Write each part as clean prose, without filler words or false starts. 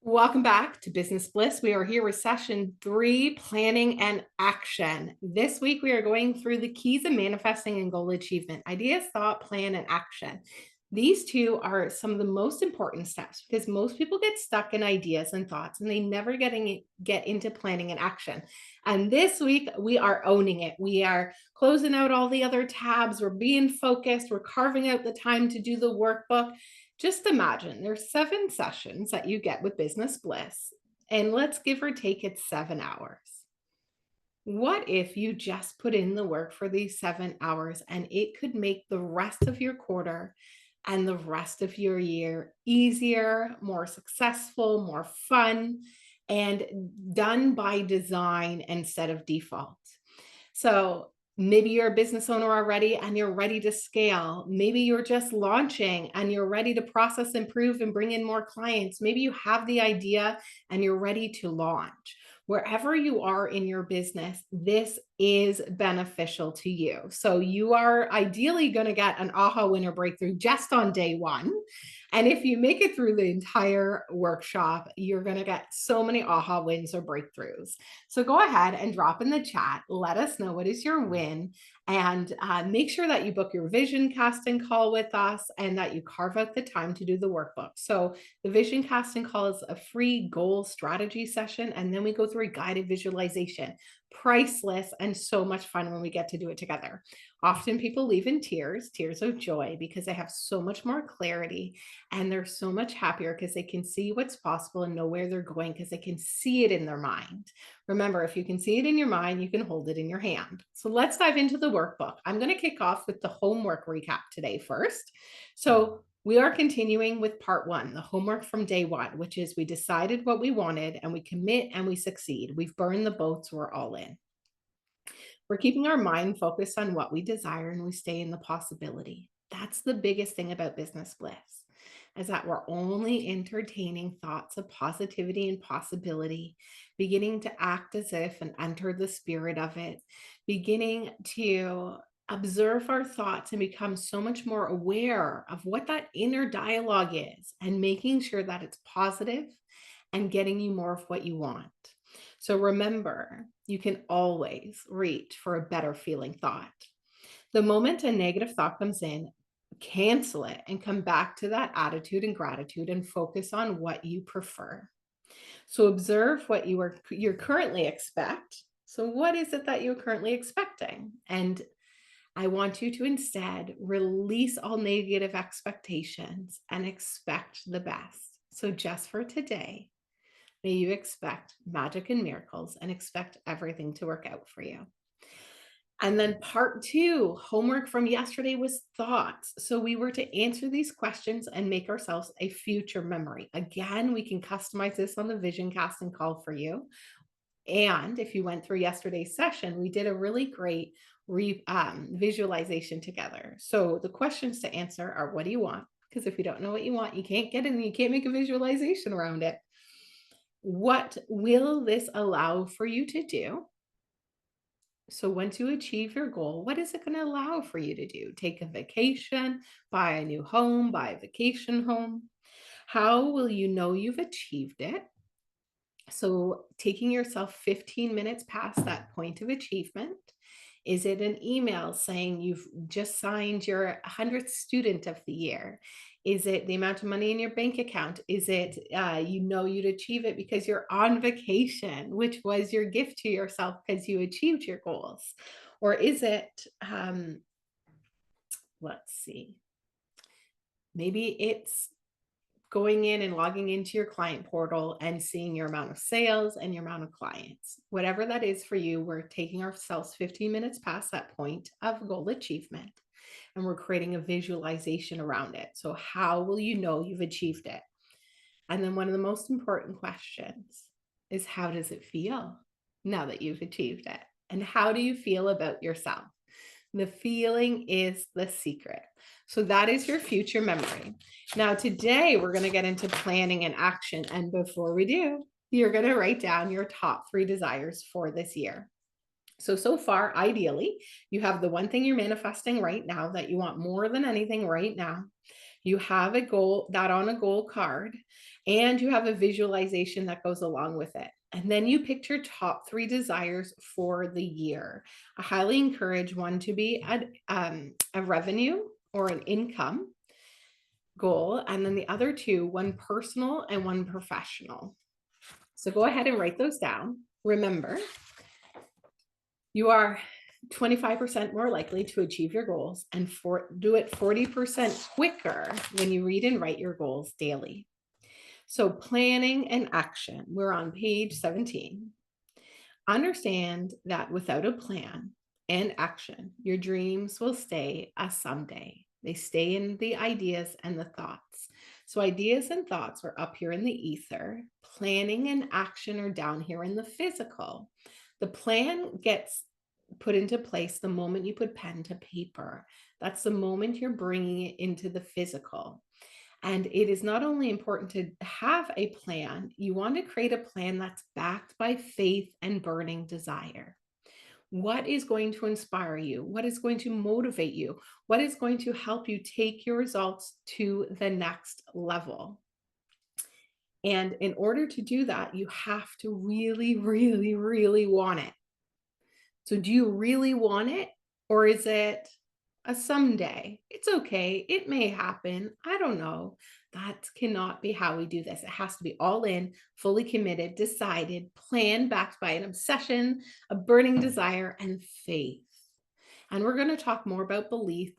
Welcome back to Business Bliss. We are here with session 3, planning and action. This week, we are going through the keys of manifesting and goal achievement: ideas, thought, plan, and action. These two are some of the most important steps because most people get stuck in ideas and thoughts and they never get into planning and action. And this week, we are owning it. We are closing out all the other tabs. We're being focused. We're carving out the time to do the workbook. Just imagine there's 7 sessions that you get with Business Bliss, and let's give or take it's 7 hours. What if you just put in the work for these 7 hours and it could make the rest of your quarter and the rest of your year easier, more successful, more fun, and done by design instead of default? So maybe you're a business owner already and you're ready to scale. Maybe you're just launching and you're ready to process, improve, and bring in more clients. Maybe you have the idea and you're ready to launch. Wherever you are in your business, this is beneficial to you. So you are ideally going to get an aha winner breakthrough just on day one. And if you make it through the entire workshop, you're going to get so many aha wins or breakthroughs. So go ahead and drop in the chat. Let us know what is your win, and make sure that you book your vision casting call with us and that you carve out the time to do the workbook. So the vision casting call is a free goal strategy session, and then we go through a guided visualization. Priceless and so much fun when we get to do it together. Often people leave in tears of joy, because they have so much more clarity and they're so much happier because they can see what's possible and know where they're going because they can see it in their mind. Remember, if you can see it in your mind, you can hold it in your hand. So let's dive into the workbook. I'm going to kick off with the homework recap today first. So we are continuing with part 1, the homework from day 1, which is we decided what we wanted and we commit and we succeed. We've burned the boats, we're all in. We're keeping our mind focused on what we desire and we stay in the possibility. That's the biggest thing about Business Bliss, is that we're only entertaining thoughts of positivity and possibility, beginning to act as if and enter the spirit of it, beginning to observe our thoughts and become so much more aware of what that inner dialogue is, and making sure that it's positive and getting you more of what you want. So remember, you can always reach for a better feeling thought. The moment a negative thought comes in, cancel it and come back to that attitude and gratitude and focus on what you prefer. So observe what you're currently expect. So what is it that you're currently expecting? And I want you to instead release all negative expectations and expect the best. So just for today, may you expect magic and miracles and expect everything to work out for you. And then part 2, homework from yesterday, was thoughts. So we were to answer these questions and make ourselves a future memory. Again, we can customize this on the vision casting call for you. And if you went through yesterday's session, we did a really great visualization together. So the questions to answer are, what do you want? Because if you don't know what you want, you can't get in, you can't make a visualization around it. What will this allow for you to do? So once you achieve your goal, what is it going to allow for you to do? Take a vacation, buy a new home, buy a vacation home. How will you know you've achieved it? So taking yourself 15 minutes past that point of achievement. Is it an email saying you've just signed your 100th student of the year? Is it the amount of money in your bank account? Is it you'd achieve it because you're on vacation, which was your gift to yourself because you achieved your goals? Or is it, let's see, maybe it's going in and logging into your client portal and seeing your amount of sales and your amount of clients. Whatever that is for you, we're taking ourselves 15 minutes past that point of goal achievement, and we're creating a visualization around it. So how will you know you've achieved it? And then one of the most important questions is, how does it feel now that you've achieved it? And how do you feel about yourself? The feeling is the secret. So that is your future memory. Now, today we're going to get into planning and action. And before we do, you're going to write down your top 3 desires for this year. So far, ideally, you have the one thing you're manifesting right now that you want more than anything right now. You have a goal that on a goal card, and you have a visualization that goes along with it. And then you picked your top 3 desires for the year. I highly encourage one to be a revenue or an income goal, and then the other 2, one personal and one professional. So go ahead and write those down. Remember, you are 25% more likely to achieve your goals and do it 40% quicker when you read and write your goals daily. So planning and action, we're on page 17. Understand that without a plan and action, your dreams will stay a someday. They stay in the ideas and the thoughts. So ideas and thoughts are up here in the ether. Planning and action are down here in the physical. The plan gets put into place the moment you put pen to paper. That's the moment you're bringing it into the physical. And it is not only important to have a plan, you want to create a plan that's backed by faith and burning desire. What is going to inspire you? What is going to motivate you? What is going to help you take your results to the next level? And in order to do that, you have to really, really, really want it. So do you really want it? Or is it a someday? It's okay. It may happen. I don't know. That cannot be how we do this. It has to be all in, fully committed, decided, planned, backed by an obsession, a burning desire, and faith. And we're going to talk more about belief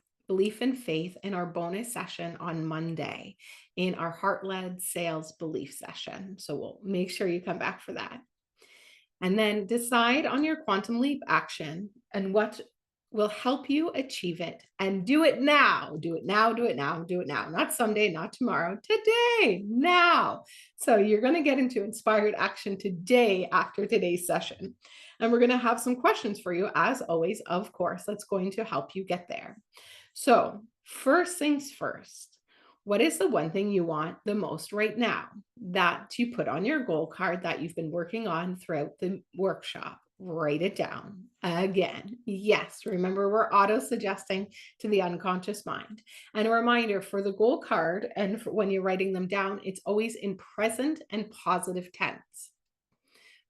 and faith in our bonus session on Monday in our heart-led sales belief session. So we'll make sure you come back for that. And then decide on your quantum leap action and what will help you achieve it, and do it now. Do it now, do it now, do it now. Not someday, not tomorrow, today, now. So you're going to get into inspired action today after today's session. And we're going to have some questions for you, as always, of course, that's going to help you get there. So first things first, what is the one thing you want the most right now that you put on your goal card that you've been working on throughout the workshop? Write it down again. Yes, remember, we're auto-suggesting to the unconscious mind. And a reminder for the goal card, and when you're writing them down, it's always in present and positive tense.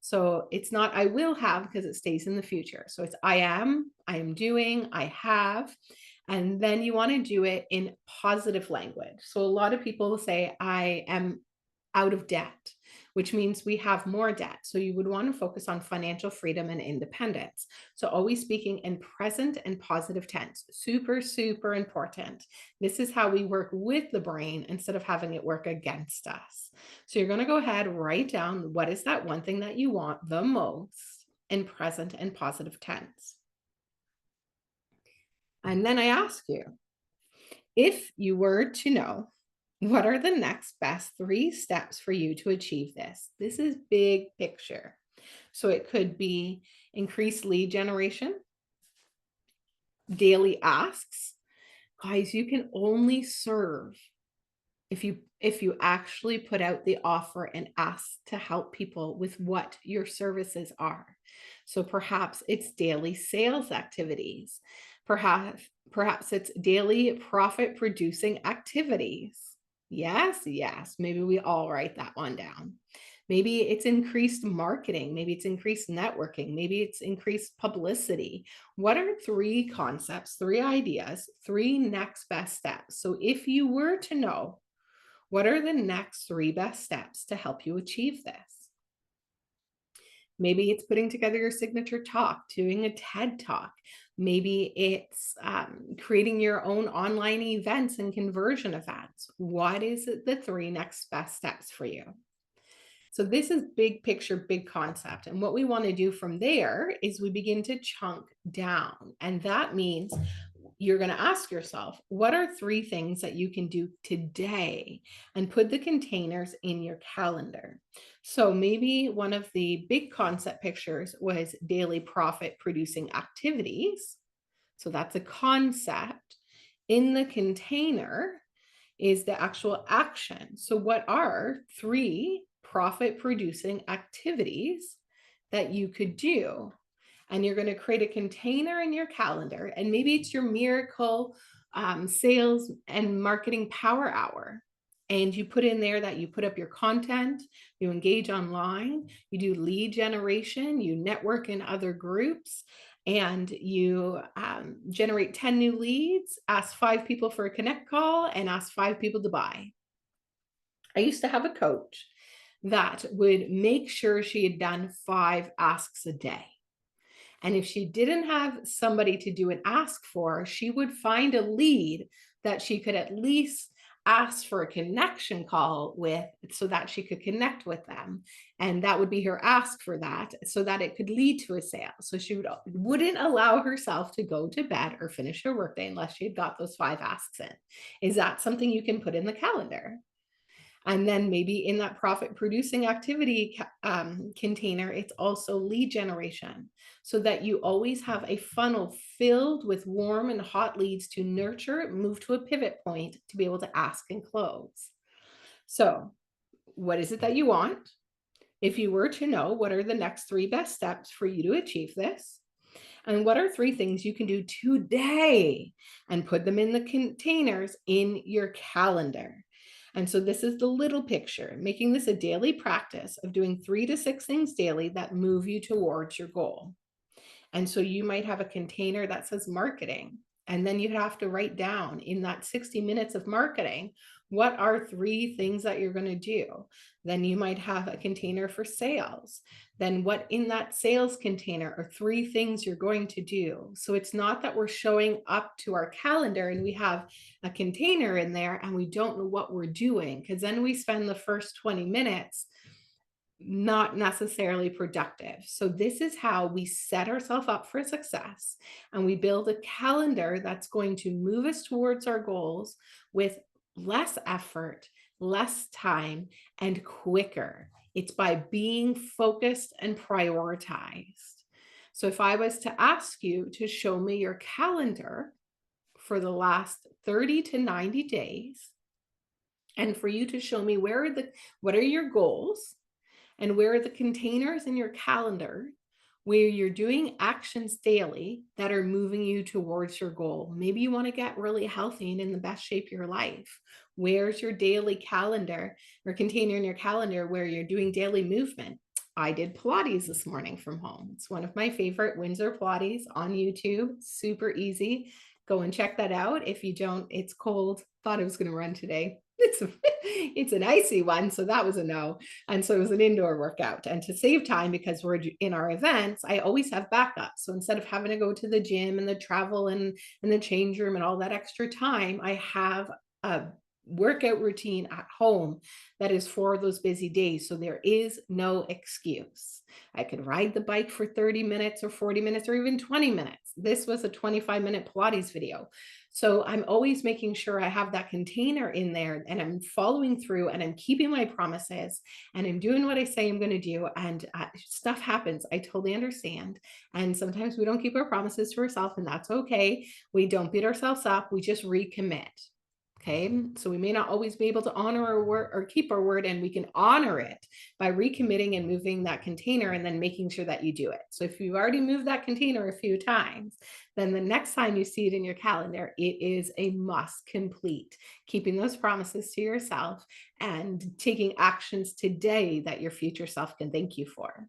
So it's not I will have, because it stays in the future. So it's I am doing, I have. And then you want to do it in positive language. So a lot of people say, I am out of debt, which means we have more debt. So you would want to focus on financial freedom and independence. So always speaking in present and positive tense. Super, super important. This is how we work with the brain instead of having it work against us. So you're going to go ahead, write down what is that one thing that you want the most in present and positive tense. And then I ask you, if you were to know, what are the next best 3 steps for you to achieve this? This is big picture. So it could be increased lead generation, daily asks. Guys, you can only serve if you actually put out the offer and ask to help people with what your services are. So perhaps it's daily sales activities. Perhaps it's daily profit producing activities. Yes, yes. Maybe we all write that one down. Maybe it's increased marketing. Maybe it's increased networking. Maybe it's increased publicity. What are 3 concepts, 3 ideas, 3 next best steps? So if you were to know, what are the next 3 best steps to help you achieve this? Maybe it's putting together your signature talk, doing a TED talk. Maybe it's creating your own online events and conversion events. What is the 3 next best steps for you? So this is big picture, big concept. And what we want to do from there is we begin to chunk down. And that means you're going to ask yourself, what are 3 things that you can do today, and put the containers in your calendar. So maybe one of the big concept pictures was daily profit producing activities. So that's a concept. In the container is the actual action. So what are 3 profit producing activities that you could do? And you're going to create a container in your calendar, and maybe it's your miracle sales and marketing power hour. And you put in there that you put up your content, you engage online, you do lead generation, you network in other groups, and you generate 10 new leads, ask 5 people for a connect call, and ask 5 people to buy. I used to have a coach that would make sure she had done 5 asks a day. And if she didn't have somebody to do an ask for, she would find a lead that she could at least ask for a connection call with so that she could connect with them. And that would be her ask for that so that it could lead to a sale. So she wouldn't allow herself to go to bed or finish her workday unless she had got those 5 asks in. Is that something you can put in the calendar? And then maybe in that profit producing activity container, it's also lead generation so that you always have a funnel filled with warm and hot leads to nurture, move to a pivot point to be able to ask and close. So what is it that you want? If you were to know, what are the next 3 best steps for you to achieve this? And what are 3 things you can do today? And put them in the containers in your calendar. And so this is the little picture, making this a daily practice of doing 3 to 6 things daily that move you towards your goal. And so you might have a container that says marketing, and then you have to write down in that 60 minutes of marketing, what are 3 things that you're going to do? Then you might have a container for sales. Then what in that sales container are 3 things you're going to do? So it's not that we're showing up to our calendar and we have a container in there and we don't know what we're doing, because then we spend the first 20 minutes not necessarily productive. So this is how we set ourselves up for success, and we build a calendar that's going to move us towards our goals with less effort, less time, and quicker. It's by being focused and prioritized. So if I was to ask you to show me your calendar for the last 30 to 90 days, and for you to show me what are your goals, and where are the containers in your calendar where you're doing actions daily that are moving you towards your goal. Maybe you want to get really healthy and in the best shape of your life. Where's your daily calendar or container in your calendar where you're doing daily movement? I did Pilates this morning from home. It's one of my favorite, Windsor Pilates on YouTube. Super easy. Go and check that out. If you don't, it's cold. Thought I was going to run today. It's an icy one, so that was a no. And so it was an indoor workout. And to save time, because we're in our events, I always have backup. So instead of having to go to the gym and the travel and the change room and all that extra time, I have a workout routine at home that is for those busy days. So there is no excuse. I could ride the bike for 30 minutes or 40 minutes or even 20 minutes. This was a 25-minute Pilates video. So I'm always making sure I have that container in there and I'm following through and I'm keeping my promises and I'm doing what I say I'm going to do. And stuff happens. I totally understand. And sometimes we don't keep our promises to ourselves, and that's okay. We don't beat ourselves up. We just recommit. Okay, so we may not always be able to honor our word or keep our word, and we can honor it by recommitting and moving that container and then making sure that you do it. So if you've already moved that container a few times, then the next time you see it in your calendar, it is a must complete, keeping those promises to yourself and taking actions today that your future self can thank you for.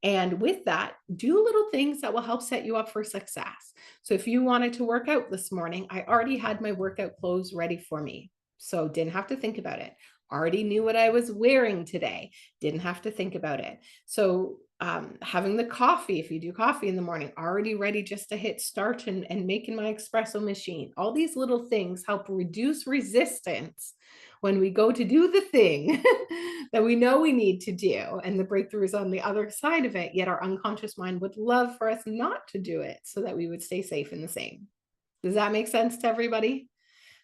And with that, do little things that will help set you up for success. So if you wanted to work out this morning, I already had my workout clothes ready for me. So didn't have to think about it. Already knew what I was wearing today. Didn't have to think about it. So having the coffee, if you do coffee in the morning, already ready just to hit start and making my espresso machine. All these little things help reduce resistance when we go to do the thing that we know we need to do, and the breakthrough is on the other side of it, yet our unconscious mind would love for us not to do it so that we would stay safe in the same. Does that make sense to everybody?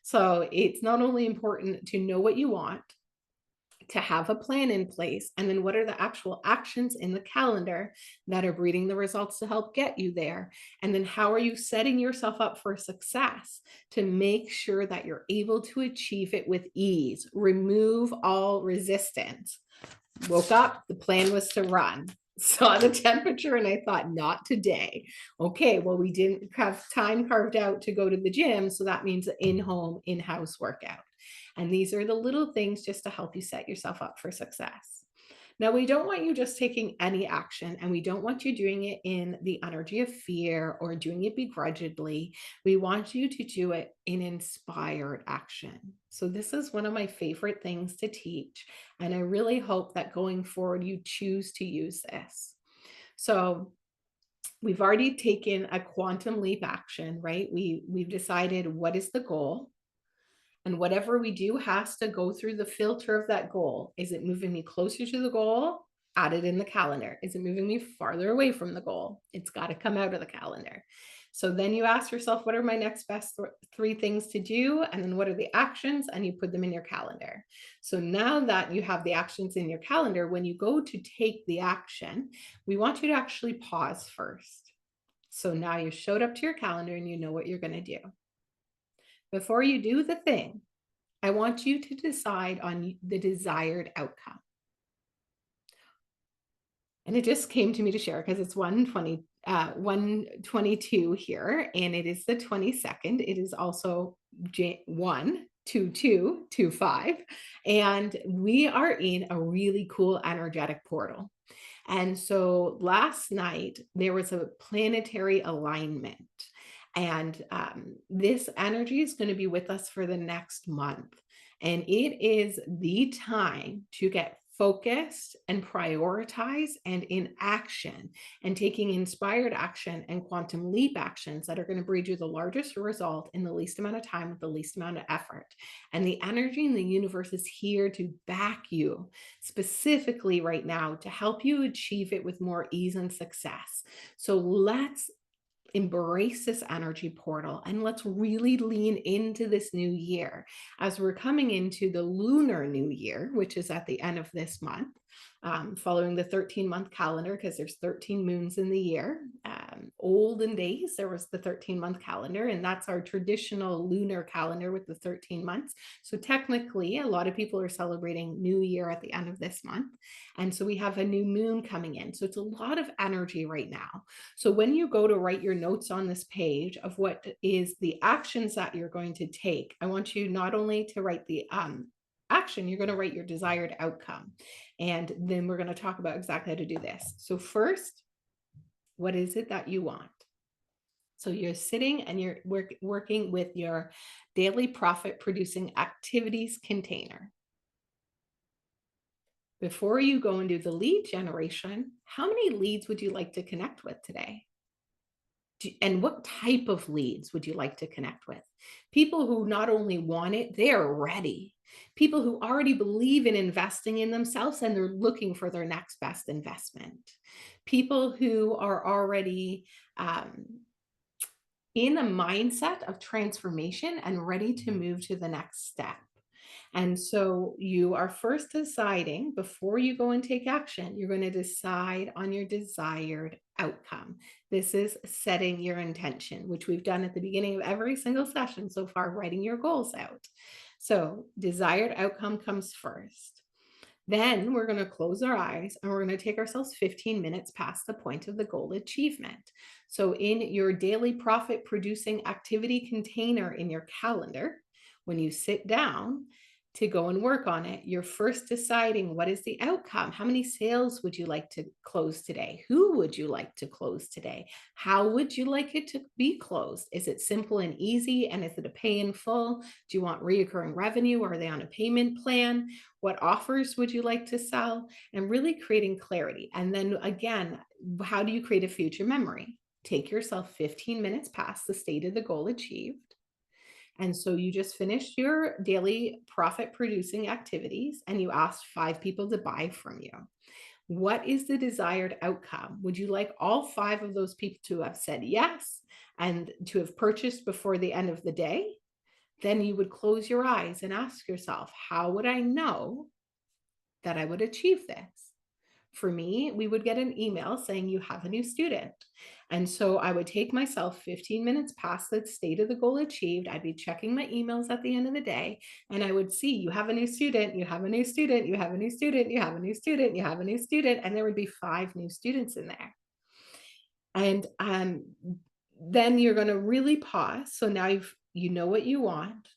So it's not only important to know what you want, to have a plan in place, and then what are the actual actions in the calendar that are breeding the results to help get you there, and then how are you setting yourself up for success to make sure that you're able to achieve it with ease. Remove all resistance. Woke up, the plan was to run. saw the temperature and I thought, not today. Okay, well, we didn't have time carved out to go to the gym. So that means in-home, in-house workout. And these are the little things just to help you set yourself up for success. Now, we don't want you just taking any action, and we don't want you doing it in the energy of fear or doing it begrudgingly. We want you to do it in inspired action. So, this is one of my favorite things to teach. And I really hope that going forward, you choose to use this. So, we've already taken a quantum leap action, right? We've decided what is the goal. And whatever we do has to go through the filter of that goal. Is it moving me closer to the goal? Add it in the calendar. Is it moving me farther away from the goal? It's got to come out of the calendar. So then you ask yourself, what are my next best three things to do? And then what are the actions? And you put them in your calendar. So now that you have the actions in your calendar, when you go to take the action, we want you to actually pause first. So now you showed up to your calendar and you know what you're going to do. Before you do the thing, I want you to decide on the desired outcome. And it just came to me to share because it's 122 here, and it is the 22nd. It is also 12225, and we are in a really cool energetic portal. And so last night there was a planetary alignment, and this energy is going to be with us for the next month. And it is the time to get focused and prioritize and in action and taking inspired action and quantum leap actions that are going to breed you the largest result in the least amount of time with the least amount of effort. And the energy in the universe is here to back you specifically right now to help you achieve it with more ease and success. So let's embrace this energy portal and let's really lean into this new year as we're coming into the lunar new year, which is at the end of this month, following the 13-month calendar, because there's 13 moons in the year. Olden days, there was the 13-month calendar, and that's our traditional lunar calendar with the 13 months. So technically, a lot of people are celebrating New Year at the end of this month. And so we have a new moon coming in. So it's a lot of energy right now. So when you go to write your notes on this page of what is the actions that you're going to take, I want you not only to write the action, you're going to write your desired outcome. And then we're going to talk about exactly how to do this. So first, what is it that you want? So you're sitting and you're working with your daily profit producing activities container. Before you go and do the lead generation, how many leads would you like to connect with today? And what type of leads would you like to connect with? People who not only want it, they're ready. People who already believe in investing in themselves and they're looking for their next best investment. People who are already in a mindset of transformation and ready to move to the next step. And so you are first deciding before you go and take action, you're going to decide on your desired outcome. This is setting your intention, which we've done at the beginning of every single session so far, writing your goals out. So desired outcome comes first. Then we're going to close our eyes and we're going to take ourselves 15 minutes past the point of the goal achievement. So in your daily profit producing activity container in your calendar, when you sit down to go and work on it, you're first deciding what is the outcome. How many sales would you like to close today? Who would you like to close today? How would you like it to be closed? Is it simple and easy? And is it a pay in full? Do you want reoccurring revenue? Are they on a payment plan? What offers would you like to sell? And really creating clarity. And then again, how do you create a future memory? Take yourself 15 minutes past the state of the goal achieved. And so you just finished your daily profit producing activities and you asked 5 people to buy from you. What is the desired outcome? Would you like all 5 of those people to have said yes and to have purchased before the end of the day? Then you would close your eyes and ask yourself, how would I know that I would achieve this? for me, we would get an email saying you have a new student. And so I would take myself 15 minutes past the state of the goal achieved. I'd be checking my emails at the end of the day, and I would see you have a new student, you have a new student, you have a new student, you have a new student, you have a new student, and there would be 5 new students in there. And then you're going to really pause. So now you know what you want.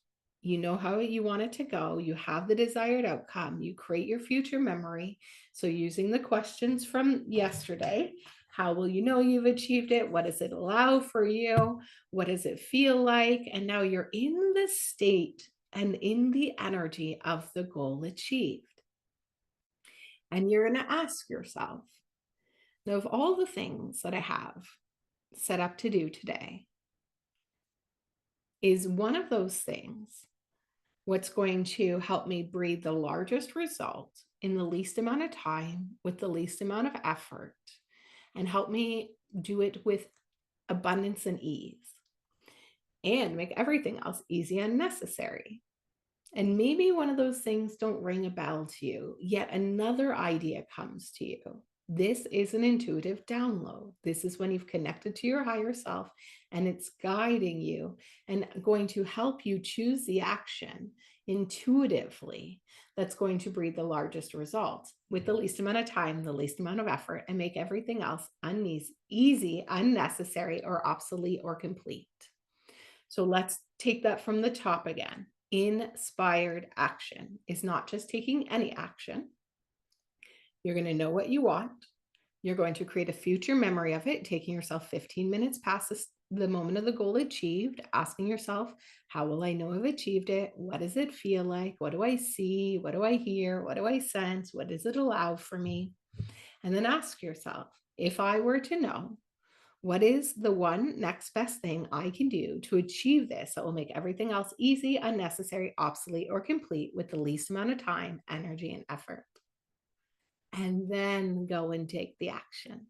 You know how you want it to go. You have the desired outcome. You create your future memory. So using the questions from yesterday, how will you know you've achieved it? What does it allow for you? What does it feel like? And now you're in the state and in the energy of the goal achieved. And you're going to ask yourself, now, of all the things that I have set up to do today, is one of those things what's going to help me breed the largest result in the least amount of time with the least amount of effort and help me do it with abundance and ease and make everything else easy and necessary? And maybe one of those things don't ring a bell to you, yet another idea comes to you. This is an intuitive download. This is when you've connected to your higher self and it's guiding you and going to help you choose the action intuitively that's going to breed the largest results with the least amount of time, the least amount of effort, and make everything else easy, unnecessary, or obsolete or complete. So let's take that from the top again. Inspired action is not just taking any action. You're going to know what you want. You're going to create a future memory of it, taking yourself 15 minutes past the moment of the goal achieved, asking yourself, how will I know I've achieved it? What does it feel like? What do I see? What do I hear? What do I sense? What does it allow for me? And then ask yourself, if I were to know, what is the one next best thing I can do to achieve this that will make everything else easy, unnecessary, obsolete, or complete with the least amount of time, energy, and effort? And then go and take the action.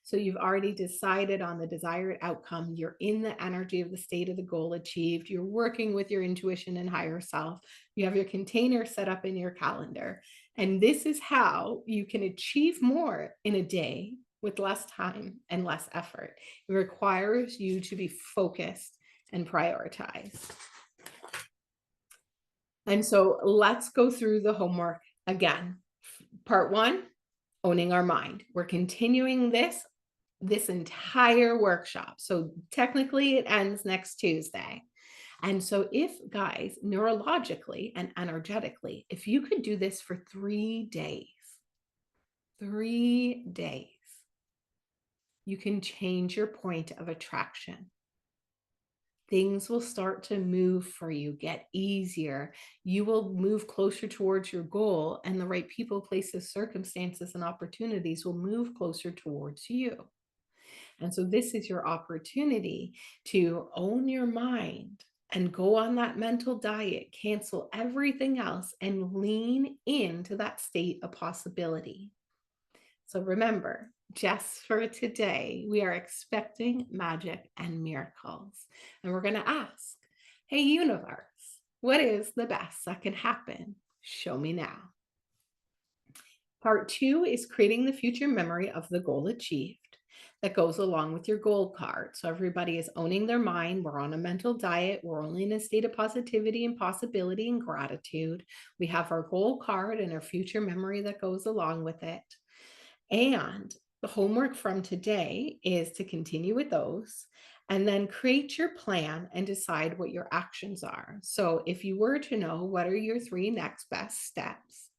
So you've already decided on the desired outcome. You're in the energy of the state of the goal achieved. You're working with your intuition and higher self. You have your container set up in your calendar. And this is how you can achieve more in a day with less time and less effort. It requires you to be focused and prioritized. And so let's go through the homework again. Part 1, owning our mind. We're continuing this entire workshop. So technically it ends next Tuesday. And so if guys, neurologically and energetically, if you could do this for 3 days, you can change your point of attraction. Things will start to move for you, get easier. You will move closer towards your goal, and the right people, places, circumstances, and opportunities will move closer towards you. And so this is your opportunity to own your mind and go on that mental diet, cancel everything else, and lean into that state of possibility. So remember, just for today, we are expecting magic and miracles. And we're going to ask, hey, universe, what is the best that can happen? Show me now. Part 2 is creating the future memory of the goal achieved that goes along with your goal card. So everybody is owning their mind. We're on a mental diet. We're only in a state of positivity and possibility and gratitude. We have our goal card and our future memory that goes along with it. And the homework from today is to continue with those and then create your plan and decide what your actions are. So if you were to know, what are your 3 next best steps?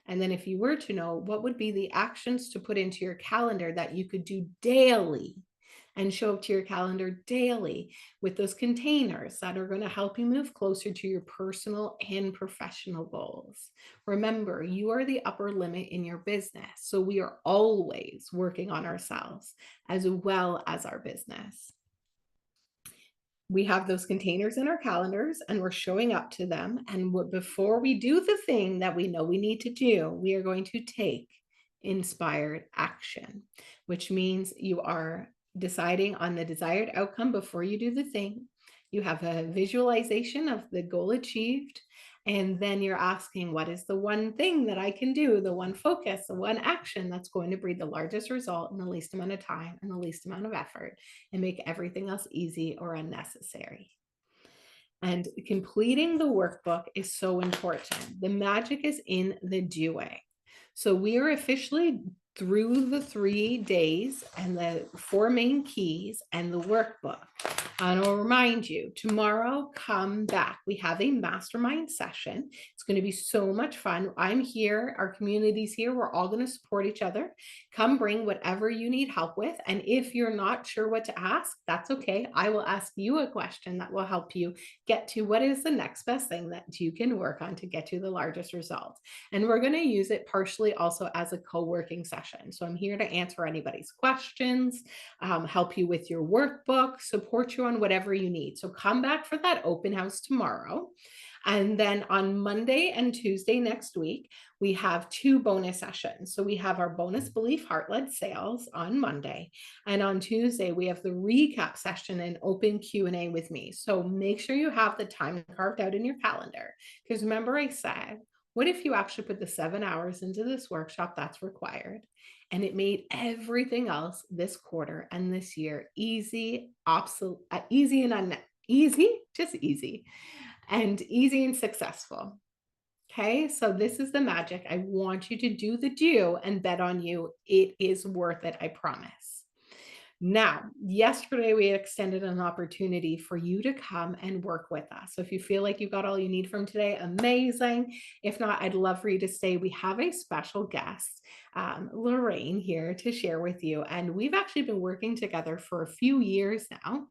And then if you were to know, what would be the actions to put into your calendar that you could do daily and show up to your calendar daily with those containers that are going to help you move closer to your personal and professional goals. Remember, you are the upper limit in your business. So we are always working on ourselves as well as our business. We have those containers in our calendars and we're showing up to them. And before we do the thing that we know we need to do, we are going to take inspired action, which means you are deciding on the desired outcome before you do the thing. You have a visualization of the goal achieved, And then you're asking, what is the one thing that I can do, the one focus, the one action that's going to breed the largest result in the least amount of time and the least amount of effort and make everything else easy or unnecessary? And completing the workbook is so important. The magic is in the doing. So we are officially through the 3 days and the 4 main keys and the workbook. And I'll remind you, tomorrow, come back. We have a mastermind session. It's going to be so much fun. I'm here. Our community's here. We're all going to support each other. Come bring whatever you need help with. And if you're not sure what to ask, that's okay. I will ask you a question that will help you get to what is the next best thing that you can work on to get to the largest result. And we're going to use it partially also as a co-working session. So I'm here to answer anybody's questions, help you with your workbook, support you on whatever you need. So come back for that open house tomorrow. And then on Monday and Tuesday next week, we have 2 bonus sessions. So we have our bonus belief heart-led sales on Monday. And on Tuesday, we have the recap session and open Q&A with me. So make sure you have the time carved out in your calendar. Because remember I said, what if you actually put the 7 hours into this workshop that's required? And it made everything else this quarter and this year easy, easy and easy and successful. Okay, so this is the magic. I want you to do the do and bet on you. It is worth it, I promise. Now, yesterday we extended an opportunity for you to come and work with us. So if you feel like you got all you need from today, amazing. If not, I'd love for you to stay. We have a special guest, Lorraine, here to share with you. And we've actually been working together for a few years now.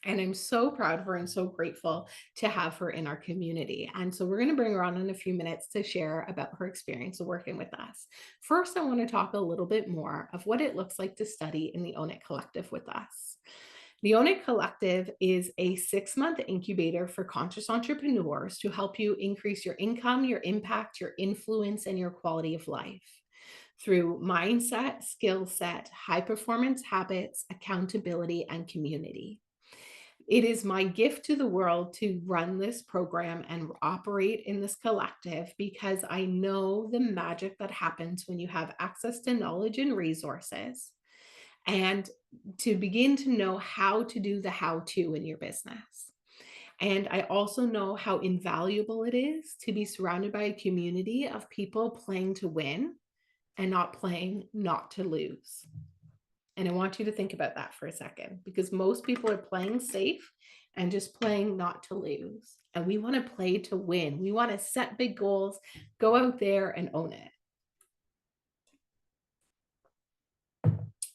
And I'm so proud of her and so grateful to have her in our community. And so we're going to bring her on in a few minutes to share about her experience of working with us. First, I want to talk a little bit more of what it looks like to study in the Own It Collective with us. The Own It Collective is a 6-month incubator for conscious entrepreneurs to help you increase your income, your impact, your influence, and your quality of life through mindset, skill set, high performance habits, accountability, and community. It is my gift to the world to run this program and operate in this collective because I know the magic that happens when you have access to knowledge and resources and to begin to know how to do the how-to in your business. And I also know how invaluable it is to be surrounded by a community of people playing to win and not playing not to lose. And I want you to think about that for a second, because most people are playing safe and just playing not to lose. And we want to play to win. We want to set big goals, go out there and own it.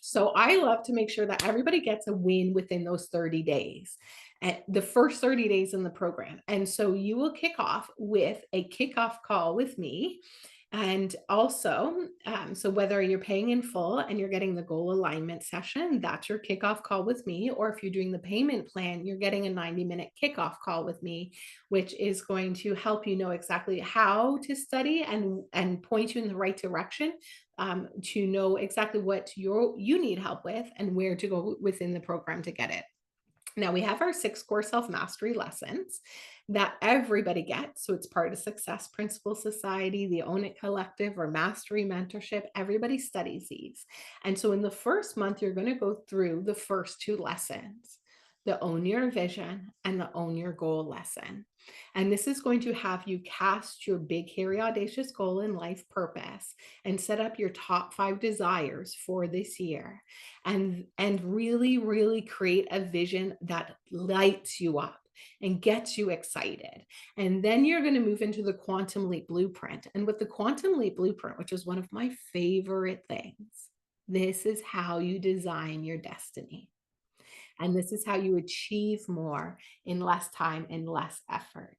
So I love to make sure that everybody gets a win within those 30 days, the first 30 days in the program. And so you will kick off with a kickoff call with me. And also, so whether you're paying in full and you're getting the goal alignment session, that's your kickoff call with me. Or if you're doing the payment plan, you're getting a 90-minute kickoff call with me, which is going to help you know exactly how to study and point you in the right direction, to know exactly what you need help with and where to go within the program to get it. Now we have our 6 core self-mastery lessons that everybody gets. So it's part of Success Principles Society, the Own It Collective, or Mastery Mentorship. Everybody studies these. And so in the first month, you're going to go through the first 2 lessons, the Own Your Vision and the Own Your Goal lesson. And this is going to have you cast your big, hairy, audacious goal in life purpose and set up your top 5 desires for this year and really, really create a vision that lights you up and gets you excited. And then you're going to move into the Quantum Leap Blueprint. And with the Quantum Leap Blueprint, which is one of my favorite things, this is how you design your destiny. And this is how you achieve more in less time and less effort.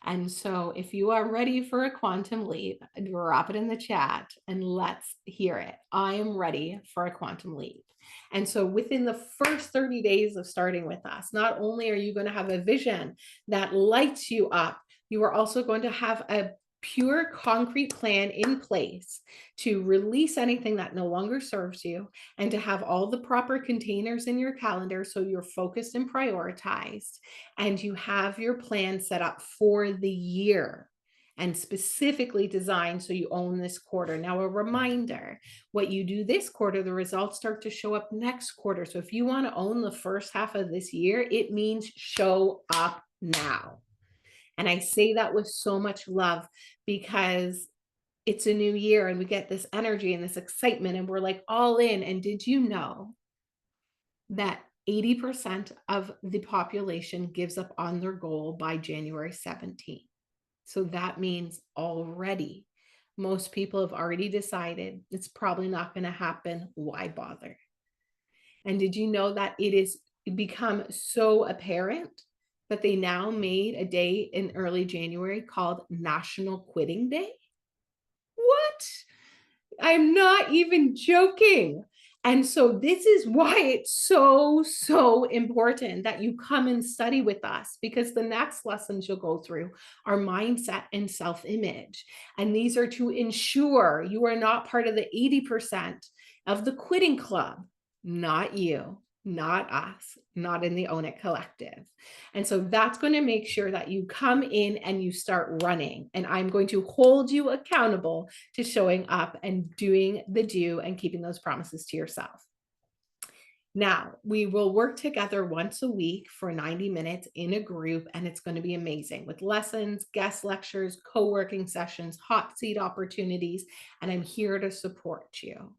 And so if you are ready for a quantum leap, drop it in the chat and let's hear it. I am ready for a quantum leap. And so within the first 30 days of starting with us, not only are you going to have a vision that lights you up, you are also going to have a pure concrete plan in place to release anything that no longer serves you and to have all the proper containers in your calendar so you're focused and prioritized and you have your plan set up for the year and specifically designed so you own this quarter. Now, a reminder, what you do this quarter, the results start to show up next quarter. So if you want to own the first half of this year, it means show up now. And I say that with so much love because it's a new year and we get this energy and this excitement and we're like all in. And did you know that 80% of the population gives up on their goal by January 17th? So that means already most people have already decided it's probably not going to happen. Why bother? And did you know that it is become so apparent that they now made a day in early January called National Quitting Day? What? I'm not even joking. And so this is why it's so important that you come and study with us, because the next lessons you'll go through are mindset and self-image. And these are to ensure you are not part of the 80% of the quitting club, not you, not us, not in the Own It Collective. And so that's going to make sure that you come in and you start running. And I'm going to hold you accountable to showing up and doing the do and keeping those promises to yourself. Now, we will work together once a week for 90 minutes in a group, and it's going to be amazing with lessons, guest lectures, co-working sessions, hot seat opportunities, and I'm here to support you.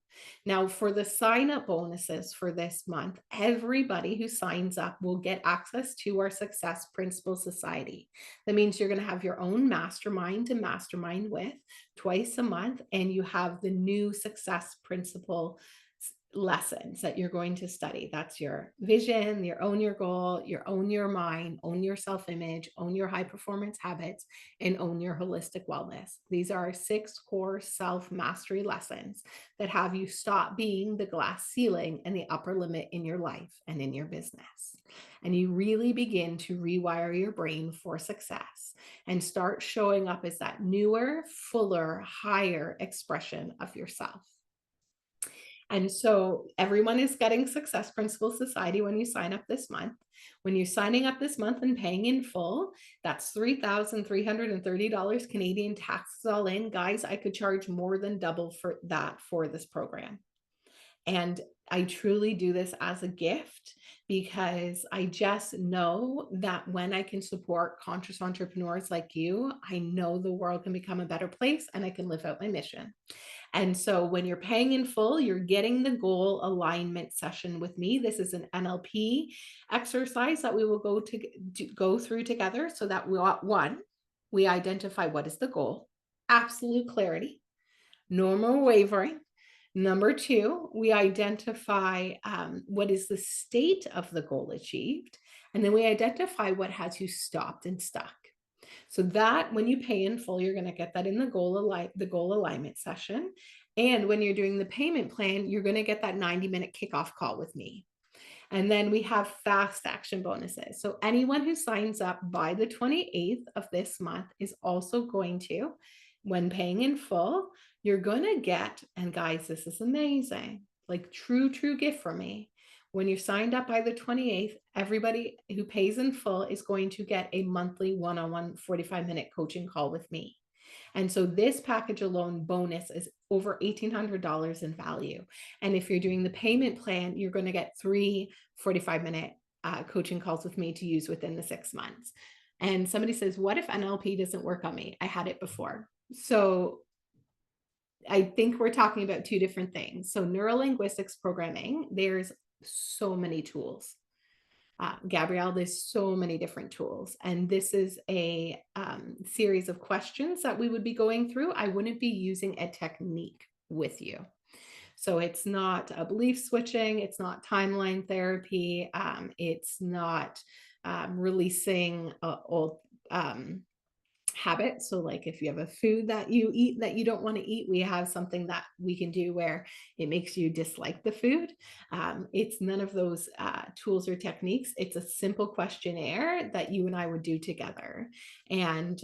Now, for the sign-up bonuses for this month, everybody who signs up will get access to our Success Principle Society. That means you're going to have your own mastermind to mastermind with twice a month, and you have the new Success Principle lessons that you're going to study. That's your vision, your own your goal, your own your mind, own your self-image, own your high performance habits, and own your holistic wellness. These are 6 core self-mastery lessons that have you stop being the glass ceiling and the upper limit in your life and in your business. And you really begin to rewire your brain for success and start showing up as that newer, fuller, higher expression of yourself. And so everyone is getting Success Principle Society when you sign up this month. When you're signing up this month and paying in full, that's $3,330 Canadian taxes all in. Guys, I could charge more than double for that for this program. And I truly do this as a gift because I just know that when I can support conscious entrepreneurs like you, I know the world can become a better place and I can live out my mission. And so when you're paying in full, you're getting the goal alignment session with me. This is an NLP exercise that we will go through together so that we identify what is the goal, absolute clarity, no more wavering. Number 2, we identify what is the state of the goal achieved, and then we identify what has you stopped and stuck. So that when you pay in full, you're going to get that in the goal alignment session. And when you're doing the payment plan, you're going to get that 90-minute kickoff call with me. And then we have fast action bonuses. So anyone who signs up by the 28th of this month is also going to, when paying in full, you're going to get, and guys, this is amazing, like true gift for me. When you're signed up by the 28th, everybody who pays in full is going to get a monthly one-on-one 45-minute coaching call with me. And so this package alone bonus is over $1,800 in value. And if you're doing the payment plan, you're going to get 3 45-minute coaching calls with me to use within the 6 months. And somebody says, what if NLP doesn't work on me? I had it before. So I think we're talking about 2 different things. So neurolinguistics programming, there's so many tools. Gabrielle, there's so many different tools. And this is a series of questions that we would be going through. I wouldn't be using a technique with you. So it's not a belief switching. It's not timeline therapy. It's not releasing old habits. So like if you have a food that you eat that you don't want to eat, we have something that we can do where it makes you dislike the food. It's none of those tools or techniques. It's a simple questionnaire that you and I would do together. And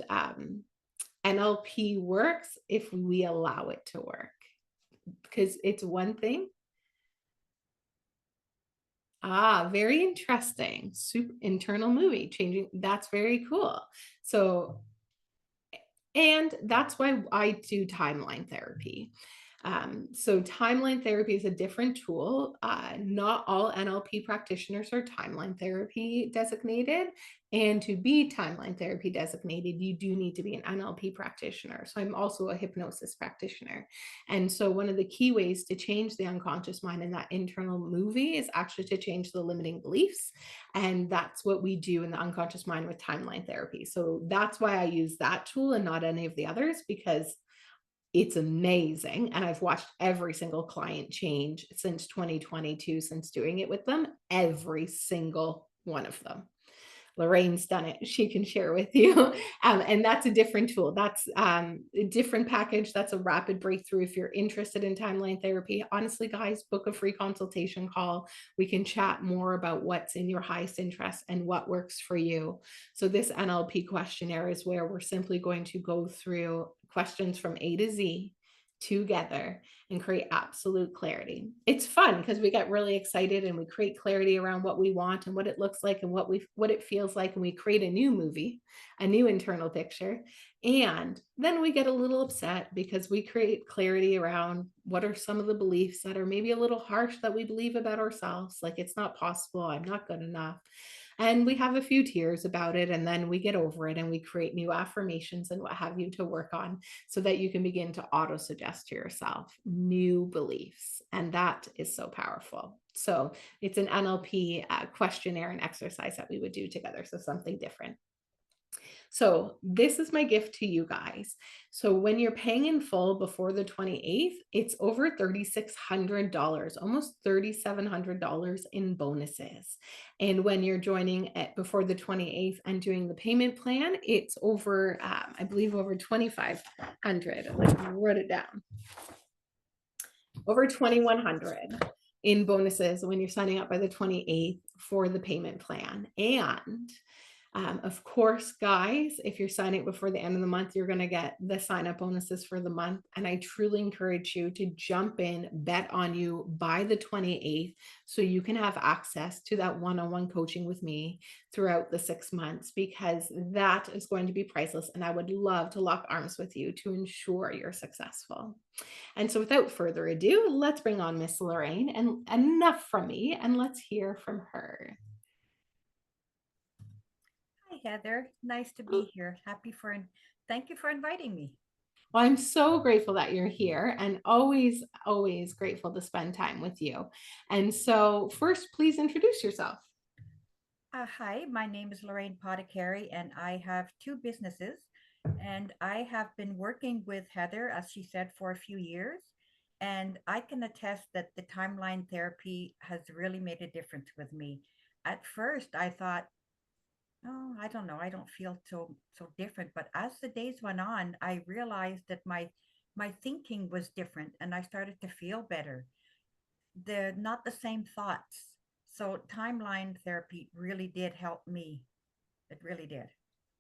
NLP works if we allow it to work, because it's one thing. Ah, very interesting. Super internal movie changing. That's very cool. So, and that's why I do timeline therapy. So timeline therapy is a different tool. Not all NLP practitioners are timeline therapy designated. And to be timeline therapy designated, you do need to be an NLP practitioner. So I'm also a hypnosis practitioner. And so one of the key ways to change the unconscious mind in that internal movie is actually to change the limiting beliefs. And that's what we do in the unconscious mind with timeline therapy. So that's why I use that tool and not any of the others, because it's amazing. And I've watched every single client change since 2022, since doing it with them, every single one of them. Lorraine's done it. She can share with you. And that's a different tool. That's a different package. That's a rapid breakthrough. If you're interested in timeline therapy, honestly, guys, book a free consultation call. We can chat more about what's in your highest interest and what works for you. So this NLP questionnaire is where we're simply going to go through questions from A to Z together and create absolute clarity. It's fun because we get really excited and we create clarity around what we want and what it looks like and what it feels like, and we create a new movie, a new internal picture. And then we get a little upset because we create clarity around what are some of the beliefs that are maybe a little harsh that we believe about ourselves, like it's not possible, I'm not good enough. And we have a few tears about it, and then we get over it and we create new affirmations and what have you to work on, so that you can begin to auto suggest to yourself new beliefs. And that is so powerful. So it's an NLP questionnaire and exercise that we would do together. So something different. So this is my gift to you guys. So when you're paying in full before the 28th, it's over $3,600, almost $3,700 in bonuses. And when you're joining it before the 28th and doing the payment plan, it's over, I believe over 2,500. I wrote it down. Over 2,100 in bonuses when you're signing up by the 28th for the payment plan. And of course, guys, if you're signing before the end of the month, you're going to get the sign up bonuses for the month. And I truly encourage you to jump in, bet on you by the 28th, so you can have access to that one-on-one coaching with me throughout the 6 months, because that is going to be priceless. And I would love to lock arms with you to ensure you're successful. And so without further ado, let's bring on Miss Lorraine, and enough from me, and let's hear from her. Hi, Heather. Nice to be here. Thank you for inviting me. Well, I'm so grateful that you're here, and always, always grateful to spend time with you. And so, first, please introduce yourself. Hi, my name is Lorraine Potticari, and I have two businesses. And I have been working with Heather, as she said, for a few years. And I can attest that the timeline therapy has really made a difference with me. At first, I thought, oh, I don't know, I don't feel so different. But as the days went on, I realized that my thinking was different, and I started to feel better. They're not the same thoughts. So timeline therapy really did help me. It really did.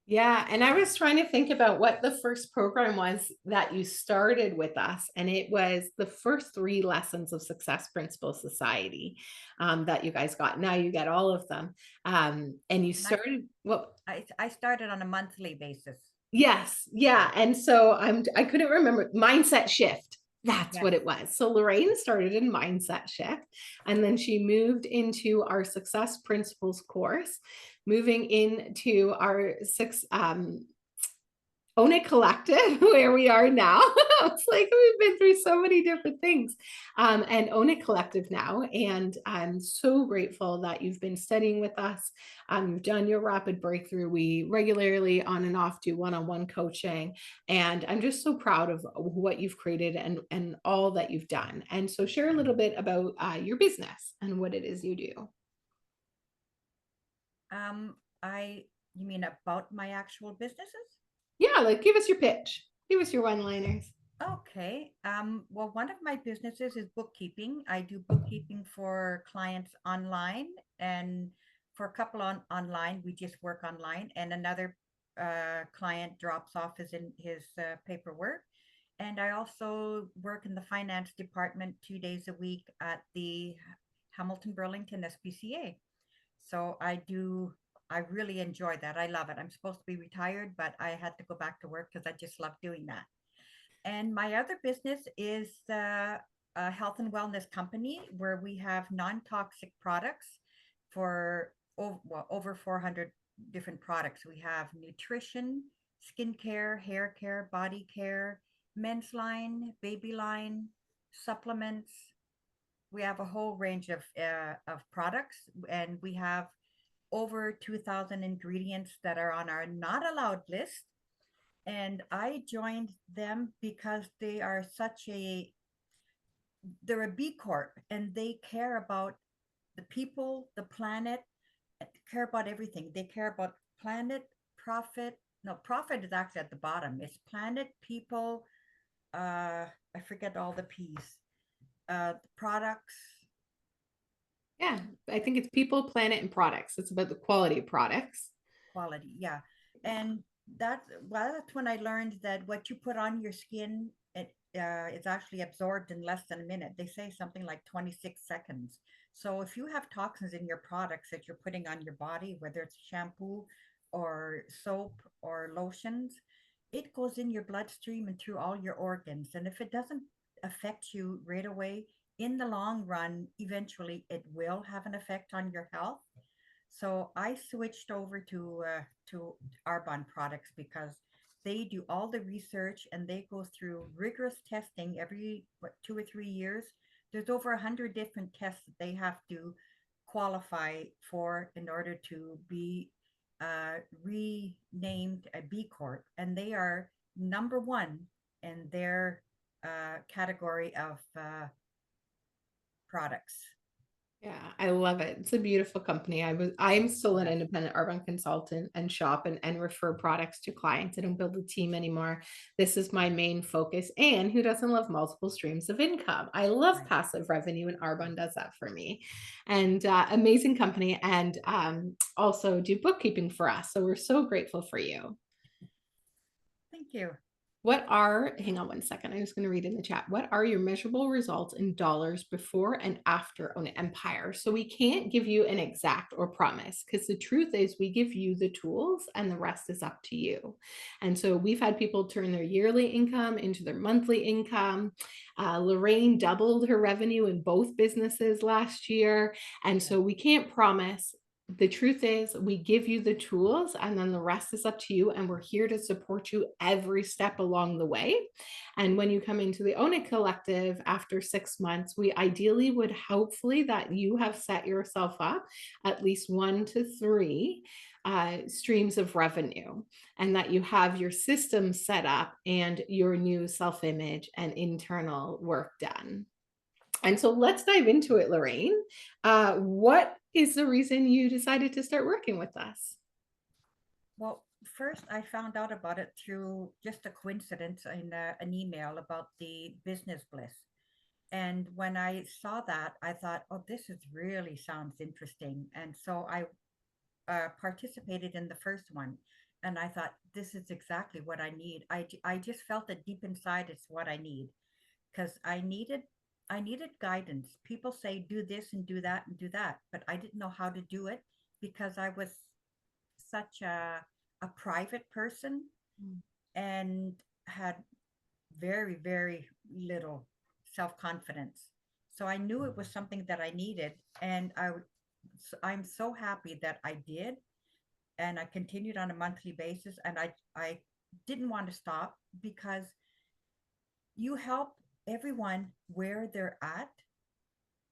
Yeah, and I was trying to think about what the first program was that you started with us, and it was the first 3 lessons of Success Principle Society that you guys got. Now you get all of them, and you And started. Well, I started on a monthly basis. yes, yeah. And so I couldn't remember mindset shift. That's Yes. what it was. So Lorraine started in mindset shift, and then she moved into our success principles course, moving into our six Own It Collective, where we are now. It's like we've been through so many different things. And Own It Collective now. And I'm so grateful that you've been studying with us. You've done your rapid breakthrough. We regularly on and off do one-on-one coaching. And I'm just so proud of what you've created and all that you've done. And so share a little bit about your business and what it is you do. Um, I you mean about my actual businesses? Yeah, like give us your pitch. Give us your one-liners. Okay. Well, one of my businesses is bookkeeping. I do bookkeeping for clients online, and for a couple online, we just work online, and another client drops off his paperwork. And I also work in the finance department 2 days a week at the Hamilton Burlington SPCA. So I really enjoy that. I love it. I'm supposed to be retired, but I had to go back to work because I just love doing that. And my other business is a health and wellness company where we have non toxic products for over 400 different products. We have nutrition, skincare, hair care, body care, men's line, baby line, supplements. We have a whole range of products, and we have over 2,000 ingredients that are on our not allowed list. And I joined them because they're a B Corp, and they care about the people, the planet, care about everything. They care about planet, profit. No, profit is actually at the bottom. It's planet, people, I forget all the P's. Products, Yeah, I think it's people, planet, and products. It's about the quality of products. quality, yeah. And that's when I learned that what you put on your skin, it's actually absorbed in less than a minute. They say something like 26 seconds. So if you have toxins in your products that you're putting on your body, whether it's shampoo or soap or lotions, it goes in your bloodstream and through all your organs. And if it doesn't affect you right away, in the long run, eventually it will have an effect on your health. So I switched over to Arbonne products because they do all the research and they go through rigorous testing every 2 or 3 years. There's over 100 different tests that they have to qualify for in order to be renamed a B Corp, and they are number one in their category of products. Yeah, I love it. It's a beautiful company. I'm still an Yes, independent urban consultant and shop and refer products to clients. I don't build a team anymore. This is my main focus. And who doesn't love multiple streams of income? I love right. passive revenue, and Arbonne does that for me. And amazing company, and also do bookkeeping for us. So we're so grateful for you. Thank you. Hang on one second, I'm just going to read in the chat. What are your measurable results in dollars before and after Own It Empire? So we can't give you an exact or promise, because the truth is we give you the tools and the rest is up to you. And so we've had people turn their yearly income into their monthly income. Lorraine doubled her revenue in both businesses last year. And Yes. so we can't promise. The truth is we give you the tools and then the rest is up to you, and we're here to support you every step along the way. And when you come into the Own It Collective after 6 months, we ideally would hopefully that you have set yourself up at least 1 to 3 streams of revenue, and that you have your system set up and your new self-image and internal work done. And so let's dive into it, Lorraine. What is the reason you decided to start working with us? Well, first I found out about it through just a coincidence in an email about the business bliss. And when I saw that, I thought, oh, this is really sounds interesting. And so I participated in the first one. And I thought, this is exactly what I need. I just felt that deep inside it's what I need because I needed guidance. People say do this and do that and do that, but I didn't know how to do it because I was such a private person and had very, very little self-confidence. So I knew it was something that I needed, and I'm so happy that I did, and I continued on a monthly basis, and I didn't want to stop because you help everyone where they're at.